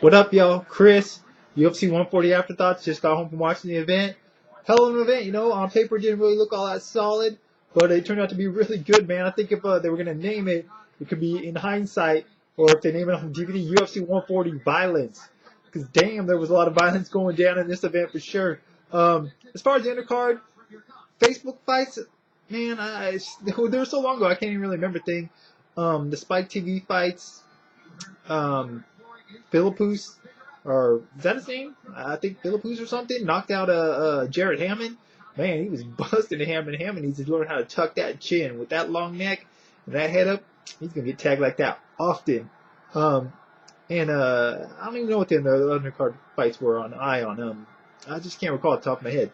What up, y'all? Chris, UFC 140 Afterthoughts. Just got home from watching the event. Hell of an event, on paper it didn't really look all that solid, but it turned out to be really good, man. I think if they were going to name it, it could be in hindsight, or if they name it on DVD, UFC 140 Violence. Because damn, there was a lot of violence going down in this event for sure. As far as the undercard, Facebook fights, man, they were so long ago, I can't even really remember things. The Spike TV fights, Philippus, or is that his name? I think Philippus or something, knocked out Jared Hammond. Man, he was busting Hammond. Hammond needs to learn how to tuck that chin with that long neck and that head up. He's gonna get tagged like that often. And I don't even know what the undercard fights were on Ion. I just can't recall off the top of my head.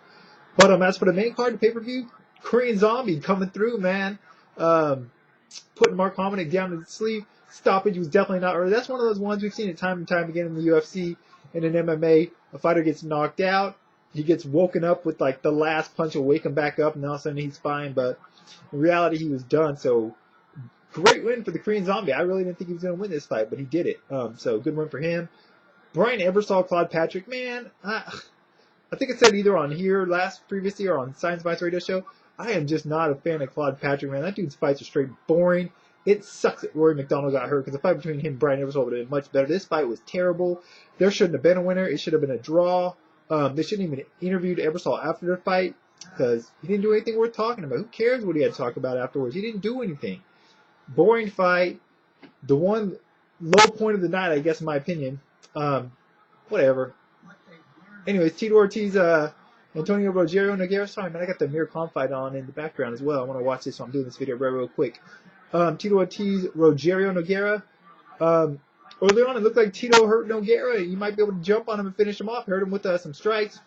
But as for the main card, the pay-per-view, Korean Zombie coming through, man. Putting Mark Hominick down to the sleeve. Stoppage was definitely not early. That's one of those ones we've seen it time and time again in the UFC and in MMA. A fighter gets knocked out. He gets woken up with like the last punch will wake him back up, and all of a sudden he's fine. But in reality, he was done. So great win for the Korean Zombie. I really didn't think he was going to win this fight, but he did it. So good win for him. Brian Ebersol, Claude Patrick, man. I think it said either on here previously or on Science Bites Radio Show. I am just not a fan of Claude Patrick, man. That dude's fights are straight boring. It sucks that Rory McDonald got hurt because the fight between him and Brian Ebersol would have been much better. This fight was terrible. There shouldn't have been a winner. It should have been a draw. They shouldn't even interviewed Ebersol after the fight because he didn't do anything worth talking about. Who cares what he had to talk about afterwards? He didn't do anything. Boring fight. The one low point of the night, I guess, in my opinion. Whatever. Anyways, Tito Ortiz, Antonio Rogerio Nogueira. Sorry, man, I got the Mir Khan fight on in the background as well. I want to watch this, so I'm doing this video real quick. Tito Ortiz, Rogerio Nogueira. Early on, it looked like Tito hurt Nogueira. He might be able to jump on him and finish him off. Hurt him with some strikes.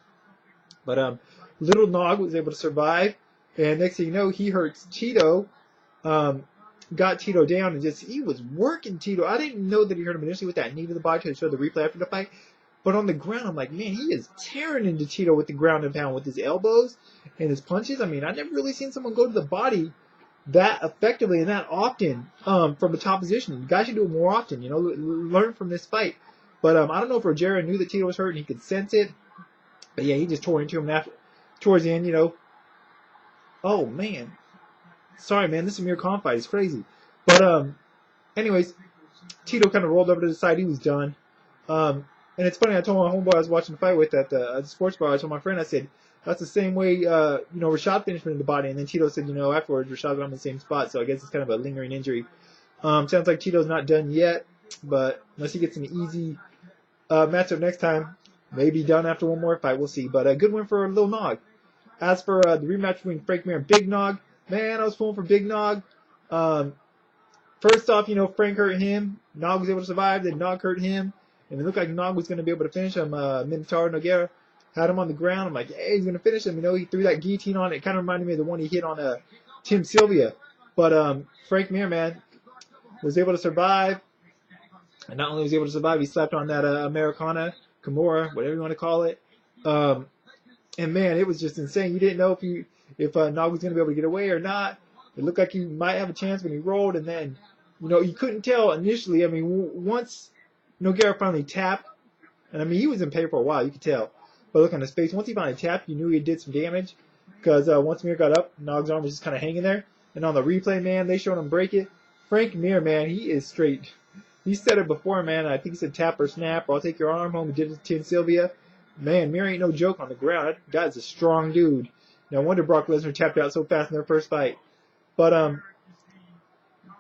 But Little Nog was able to survive. And next thing you know, he hurts Tito. Got Tito down and he was working Tito. I didn't know that he hurt him initially with that knee to the body to show the replay after the fight. But on the ground, I'm like, man, he is tearing into Tito with the ground and pound with his elbows and his punches. I mean, I've never really seen someone go to the body that effectively and that often from a top position. You guys should do it more often, learn from this fight. But I don't know if Rogerio knew that Tito was hurt and he could sense it. But yeah, he just tore into him towards the end, Oh, man. Sorry, man, this Amir Khan fight is crazy. But anyways, Tito kind of rolled over to the side. He was done. And it's funny, I told my homeboy I was watching the fight with at the sports bar. I told my friend, I said, that's the same way, Rashad finished him in the body. And then Tito said, afterwards, Rashad got him in the same spot. So I guess it's kind of a lingering injury. Sounds like Tito's not done yet. But unless he gets an easy matchup next time, maybe done after one more fight. We'll see. But a good win for Lil Nog. As for the rematch between Frank Mir and Big Nog, man, I was pulling for Big Nog. First off, Frank hurt him. Nog was able to survive. Then Nog hurt him. And it looked like Nog was going to be able to finish him. Minotauro Nogueira had him on the ground. I'm like, hey, he's going to finish him. He threw that guillotine on it. It kind of reminded me of the one he hit on Tim Sylvia. But Frank Mir, man, was able to survive. And not only was he able to survive, he slapped on that Americana, Kimura, whatever you want to call it. And, man, it was just insane. You didn't know if Nog was going to be able to get away or not. It looked like he might have a chance when he rolled. And then, you couldn't tell initially. I mean, once Nogueira finally tapped, and he was in pain for a while, you could tell. But look on his face, once he finally tapped, you knew he did some damage. Because once Mir got up, Nog's arm was just kind of hanging there. And on the replay, man, they showed him break it. Frank Mir, man, he is straight. He said it before, man. I think he said tap or snap, or I'll take your arm home. He did it to Tim Sylvia. Man, Mir ain't no joke on the ground. That guy's a strong dude. No wonder Brock Lesnar tapped out so fast in their first fight. But, I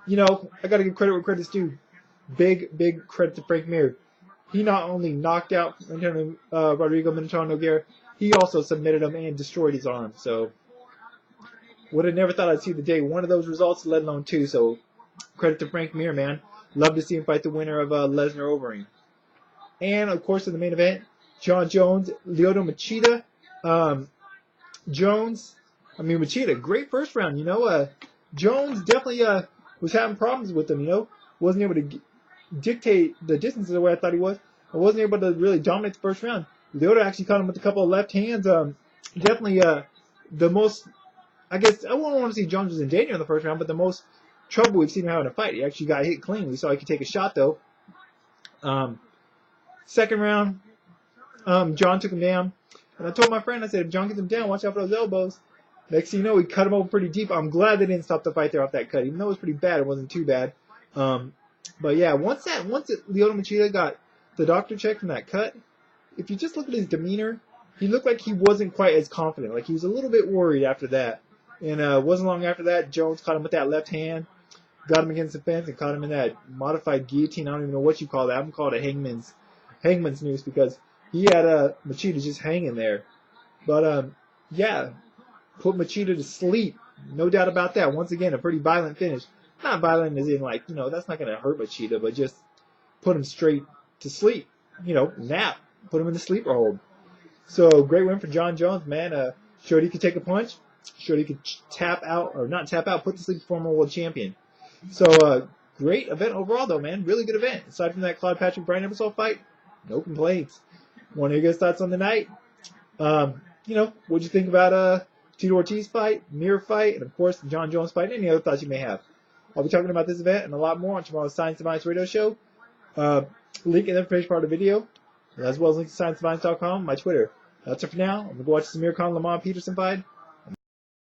got to give credit where credit's due. Big credit to Frank Mir. He not only knocked out Rodrigo Minotauro Nogueira, he also submitted him and destroyed his arm. So, would have never thought I'd see the day one of those results, let alone two. So, credit to Frank Mir, man. Love to see him fight the winner of Lesnar over him. And, of course, in the main event, Jon Jones, Lyoto Machida. Machida, great first round, Jones definitely was having problems with him, Wasn't able to dictate the distances the way I thought he was. I wasn't able to really dominate the first round. Lyoto actually caught him with a couple of left hands. Definitely the most, I guess, I wouldn't want to see Jones was in danger in the first round, but the most trouble we've seen him have in a fight. He actually got hit clean. We saw he could take a shot, though. Second round, Jon took him down. And I told my friend, I said, if Jon gets him down, watch out for those elbows. Next thing you know, he cut him over pretty deep. I'm glad they didn't stop the fight there off that cut. Even though it was pretty bad, it wasn't too bad. But yeah, once Lyoto Machida got the doctor check from that cut, if you just look at his demeanor, he looked like he wasn't quite as confident. Like he was a little bit worried after that. And wasn't long after that, Jones caught him with that left hand, got him against the fence, and caught him in that modified guillotine. I don't even know what you call that. I'm called a hangman's noose because he had Machida just hanging there. But yeah, put Machida to sleep. No doubt about that. Once again, a pretty violent finish. Not violent as in like, that's not going to hurt Machida, but just put him straight to sleep. Nap. Put him in the sleeper hold. So great win for Jon Jones, man. Showed he could take a punch. Showed he could not tap out, put to sleep former world champion. So great event overall, though, man. Really good event. Aside from that Claude Patrick Brian Ebersol fight, no complaints. Want to hear your guys' thoughts on the night? What'd you think about Tito Ortiz fight, Mir fight, and of course the Jon Jones fight? Any other thoughts you may have? I'll be talking about this event and a lot more on tomorrow's Science and Violence radio show. Link in the information part of the video, as well as link to ScienceandViolence.com, my Twitter. That's it for now. I'm going to go watch the Mir Khan Lamont Peterson fight.